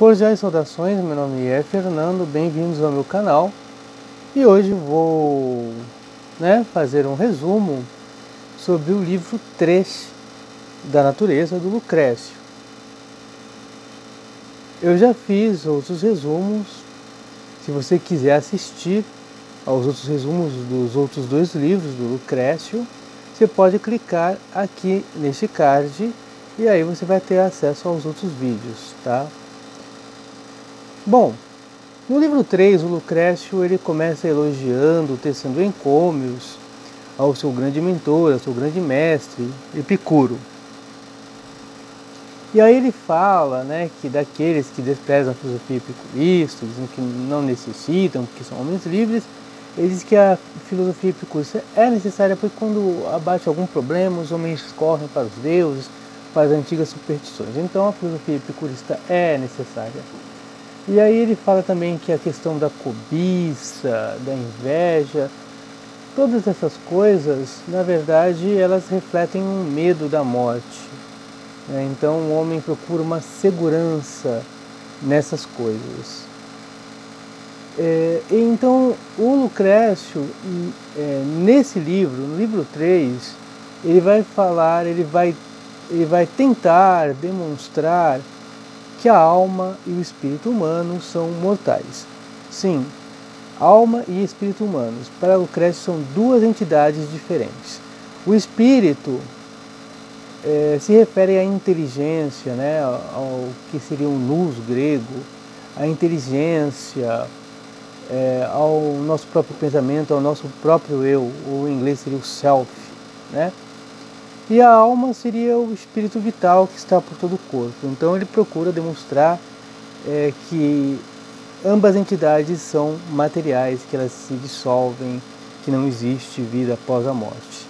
Cordiais saudações, meu nome é Fernando, bem-vindos ao meu canal. E hoje vou fazer um resumo sobre o livro 3 da natureza do Lucrécio. Eu já fiz outros resumos. Se você quiser assistir aos outros resumos dos outros dois livros do Lucrécio, você pode clicar aqui neste card e aí você vai ter acesso aos outros vídeos, tá? Bom, no livro 3, o Lucrécio ele começa elogiando, tecendo encômios ao seu grande mentor, ao seu grande mestre, Epicuro. E aí ele fala que daqueles que desprezam a filosofia epicurista, dizem que não necessitam, porque são homens livres, ele diz que a filosofia epicurista é necessária porque quando abate algum problema, os homens correm para os deuses, para as antigas superstições. Então a filosofia epicurista é necessária. E aí ele fala também que a questão da cobiça, da inveja, todas essas coisas, na verdade, elas refletem um medo da morte. Então o homem procura uma segurança nessas coisas. Então o Lucrécio, nesse livro, no livro 3, ele vai falar, ele vai tentar demonstrar que a alma e o espírito humano são mortais. Sim, alma e espírito humanos, para Lucrécio, são duas entidades diferentes. O espírito se refere à inteligência, ao que seria um nous grego, à inteligência, ao nosso próprio pensamento, ao nosso próprio eu, ou em inglês seria o self, E a alma seria o espírito vital que está por todo o corpo. Então ele procura demonstrar que ambas entidades são materiais, que elas se dissolvem, que não existe vida após a morte.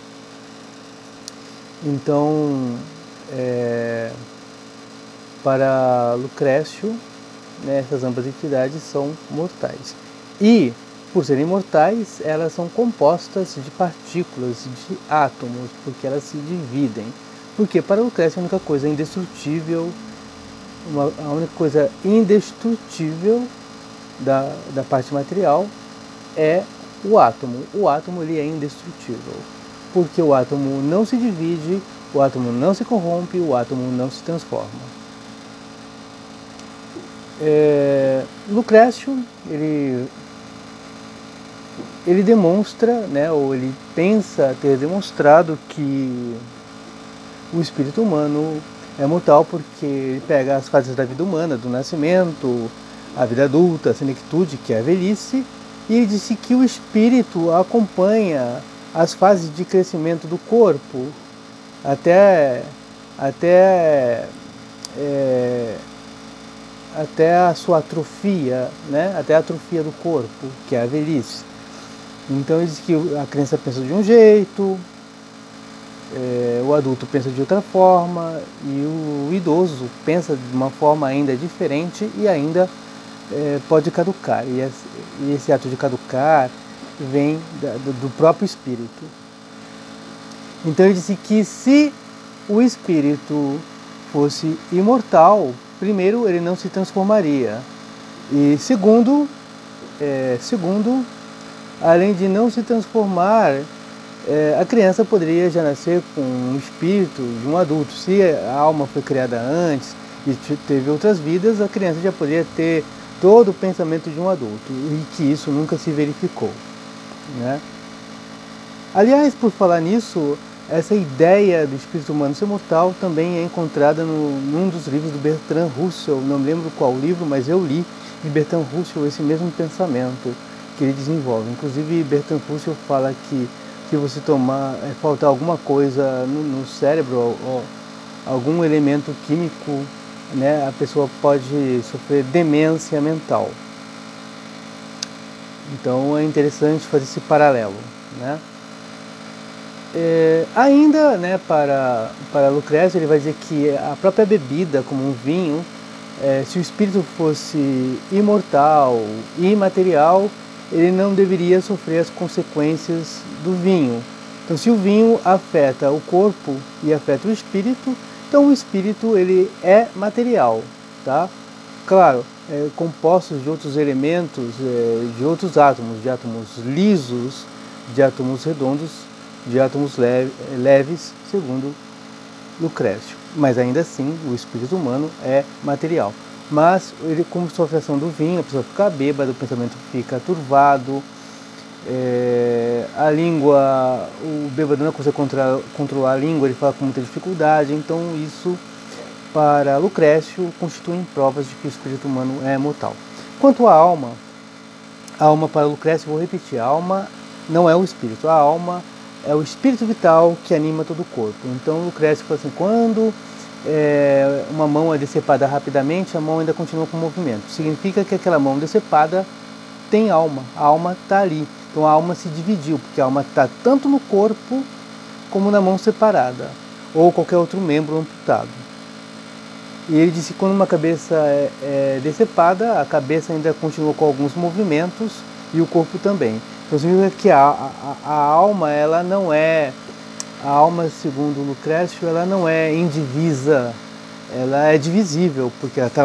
Então, para Lucrécio, essas ambas entidades são mortais. E, por serem mortais, elas são compostas de partículas, de átomos, porque elas se dividem. Porque para Lucrécio a única coisa indestrutível, a única coisa indestrutível da parte material é o átomo. O átomo ele é indestrutível, porque o átomo não se divide, o átomo não se corrompe, o átomo não se transforma. Lucrécio, ele demonstra, ou ele pensa ter demonstrado que o espírito humano é mortal porque ele pega as fases da vida humana, do nascimento, a vida adulta, a senectude, que é a velhice, e ele disse que o espírito acompanha as fases de crescimento do corpo até a sua atrofia, até a atrofia do corpo, que é a velhice. Então ele diz que a criança pensa de um jeito, o adulto pensa de outra forma e o idoso pensa de uma forma ainda diferente e ainda pode caducar. E esse ato de caducar vem do próprio espírito. Então ele disse que se o espírito fosse imortal, primeiro, ele não se transformaria. E segundo, além de não se transformar, a criança poderia já nascer com um espírito de um adulto. Se a alma foi criada antes e teve outras vidas, a criança já poderia ter todo o pensamento de um adulto, e que isso nunca se verificou. Aliás, por falar nisso, essa ideia do espírito humano ser mortal também é encontrada num dos livros do Bertrand Russell. Não me lembro qual livro, mas eu li de Bertrand Russell esse mesmo pensamento que ele desenvolve. Inclusive, Bertrand Russell fala que se você faltar alguma coisa no cérebro, ou algum elemento químico, a pessoa pode sofrer demência mental. Então é interessante fazer esse paralelo. Ainda, para Lucrécio, ele vai dizer que a própria bebida, como um vinho, se o espírito fosse imortal e imaterial, ele não deveria sofrer as consequências do vinho. Então, se o vinho afeta o corpo e afeta o espírito, então o espírito ele é material, tá? claro, compostos de outros elementos, de outros átomos, de átomos lisos, de átomos redondos, de átomos leves, segundo Lucrécio. Mas ainda assim, o espírito humano é material. Mas ele, como sofre a ação do vinho, a pessoa fica bêbada, o pensamento fica turvado, a língua, o bêbado não consegue controlar a língua, ele fala com muita dificuldade. Então isso, para Lucrécio, constituem provas de que o espírito humano é mortal. Quanto à alma para Lucrécio, vou repetir, a alma não é o espírito, a alma é o espírito vital que anima todo o corpo. Então Lucrécio fala assim, quando uma mão é decepada rapidamente, a mão ainda continua com movimento. Significa que aquela mão decepada tem alma, a alma está ali. Então a alma se dividiu, porque a alma está tanto no corpo como na mão separada, ou qualquer outro membro amputado. E ele disse que quando uma cabeça é decepada, a cabeça ainda continua com alguns movimentos e o corpo também. Então significa que a alma, ela não é, a alma segundo Lucrécio, ela não é indivisa, ela é divisível, porque ela está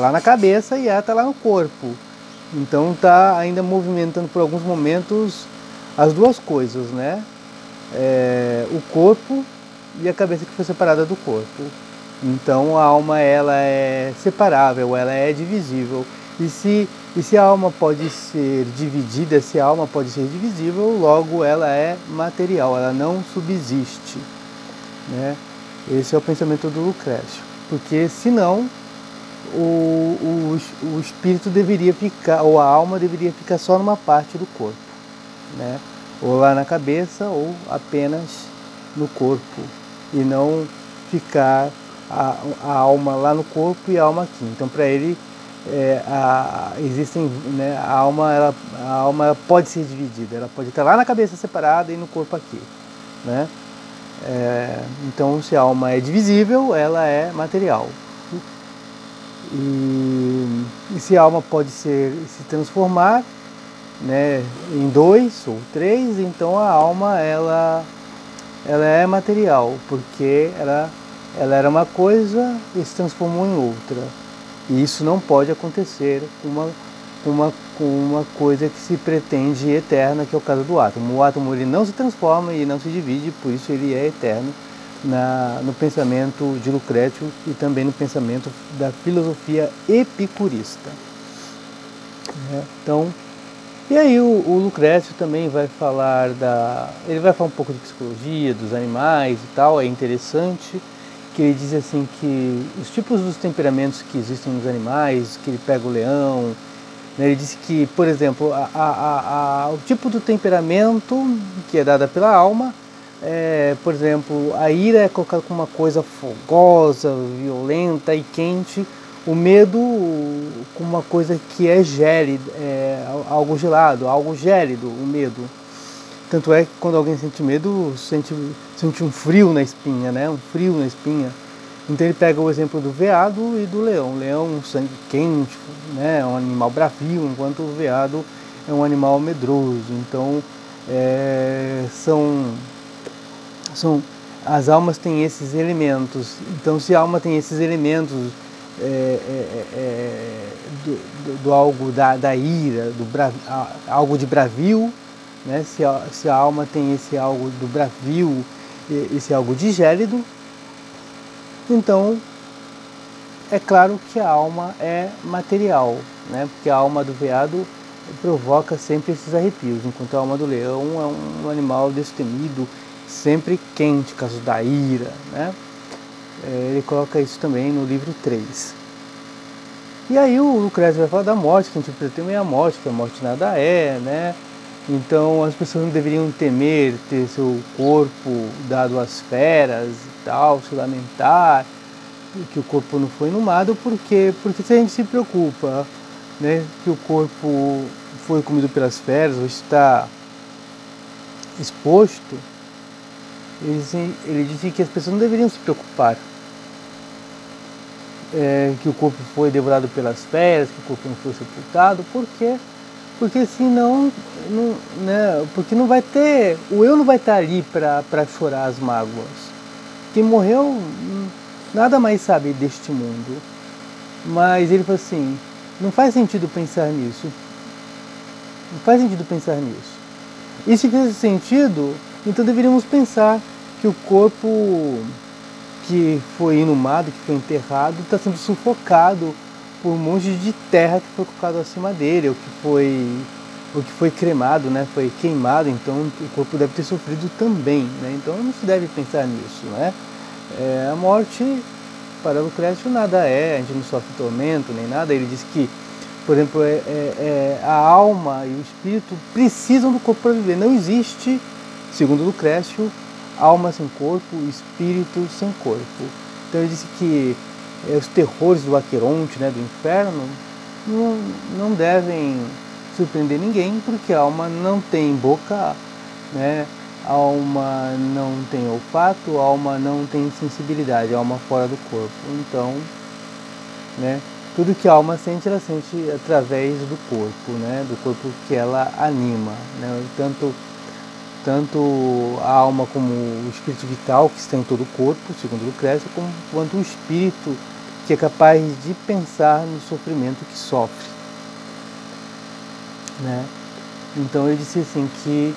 lá na cabeça e ela está lá no corpo. Então está ainda movimentando por alguns momentos as duas coisas, né? O corpo e a cabeça que foi separada do corpo. Então a alma, ela é separável, ela é divisível. E se a alma pode ser dividida, se a alma pode ser divisível, logo ela é material, ela não subsiste, né? Esse é o pensamento do Lucrécio. Porque senão o espírito deveria ficar, ou a alma deveria ficar só numa parte do corpo, né? Ou lá na cabeça, ou apenas no corpo, e não ficar a alma lá no corpo e a alma aqui. Então, para ele, existem, né, a alma ela pode ser dividida, ela pode estar lá na cabeça separada e no corpo aqui, né? Então, se a alma é divisível, ela é material. E se a alma pode se transformar, né, em 2 ou 3, então a alma ela é material, porque ela era uma coisa e se transformou em outra. E isso não pode acontecer com uma coisa que se pretende eterna, que é o caso do átomo. O átomo, ele não se transforma e não se divide, por isso ele é eterno no pensamento de Lucrécio e também no pensamento da filosofia epicurista. Então, e aí o Lucrécio também vai falar ele vai falar um pouco de psicologia dos animais e tal, é interessante, que ele diz assim que os tipos dos temperamentos que existem nos animais, que ele pega o leão, né, ele disse que, por exemplo, o tipo do temperamento que é dada pela alma, por exemplo, a ira é colocada como uma coisa fogosa, violenta e quente, o medo como uma coisa que é gélida, algo gelado, algo gélido, o medo. Tanto é que quando alguém sente medo, sente um frio na espinha, né? Um frio na espinha. Então ele pega o exemplo do veado e do leão. O leão é um sangue quente, né? É um animal bravio, enquanto o veado é um animal medroso. Então as almas têm esses elementos. Então se a alma tem esses elementos do algo da ira, algo de bravio, né? Se a alma tem esse algo do bravio, esse algo de gélido, então é claro que a alma é material, né? Porque a alma do veado provoca sempre esses arrepios, enquanto a alma do leão é um animal destemido, sempre quente, por causa da ira, né? Ele coloca isso também no livro 3. E aí o Lucrécio vai falar da morte, que a gente pretende a morte, que a morte nada é, né? Então as pessoas não deveriam temer ter seu corpo dado às feras e tal, se lamentar que o corpo não foi inumado, porque se a gente se preocupa, né, que o corpo foi comido pelas feras ou está exposto, ele disse que as pessoas não deveriam se preocupar que o corpo foi devorado pelas feras, que o corpo não foi sepultado, porque senão, né, porque não vai ter, o eu não vai estar ali para chorar as mágoas. Quem morreu nada mais sabe deste mundo. Mas ele falou assim, não faz sentido pensar nisso. Não faz sentido pensar nisso. E se faz sentido, então deveríamos pensar que o corpo que foi inumado, que foi enterrado, está sendo sufocado por um monte de terra que foi colocado acima dele, ou que foi cremado, né? Foi queimado, então o corpo deve ter sofrido também, né? Então não se deve pensar nisso, né? A morte, para Lucrécio, nada é, a gente não sofre tormento nem nada. Ele diz que, por exemplo, a alma e o espírito precisam do corpo para viver. Não existe, segundo Lucrécio, alma sem corpo, espírito sem corpo. Então ele disse que os terrores do Aqueronte, né, do inferno, não devem surpreender ninguém, porque a alma não tem boca, né, a alma não tem olfato, a alma não tem sensibilidade, a alma fora do corpo. Então, né, tudo que a alma sente, ela sente através do corpo, né, do corpo que ela anima, né, tanto a alma como o espírito vital que está em todo o corpo, segundo Lucrécio, quanto o espírito que é capaz de pensar no sofrimento que sofre, né? Então ele disse assim que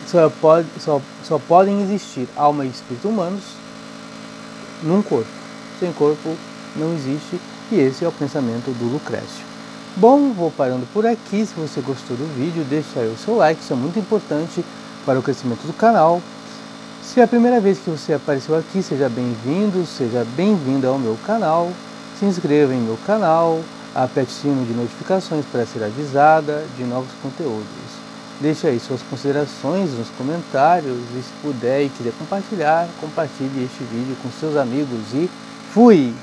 só podem existir alma e espírito humanos num corpo. Sem corpo não existe, e esse é o pensamento do Lucrécio. Bom, vou parando por aqui. Se você gostou do vídeo, deixa aí o seu like, isso é muito importante para o crescimento do canal. Se é a primeira vez que você apareceu aqui, seja bem-vindo, seja bem-vinda ao meu canal. Se inscreva em meu canal, aperte o sino de notificações para ser avisada de novos conteúdos. Deixe aí suas considerações nos comentários e, se puder e quiser compartilhar, compartilhe este vídeo com seus amigos e fui!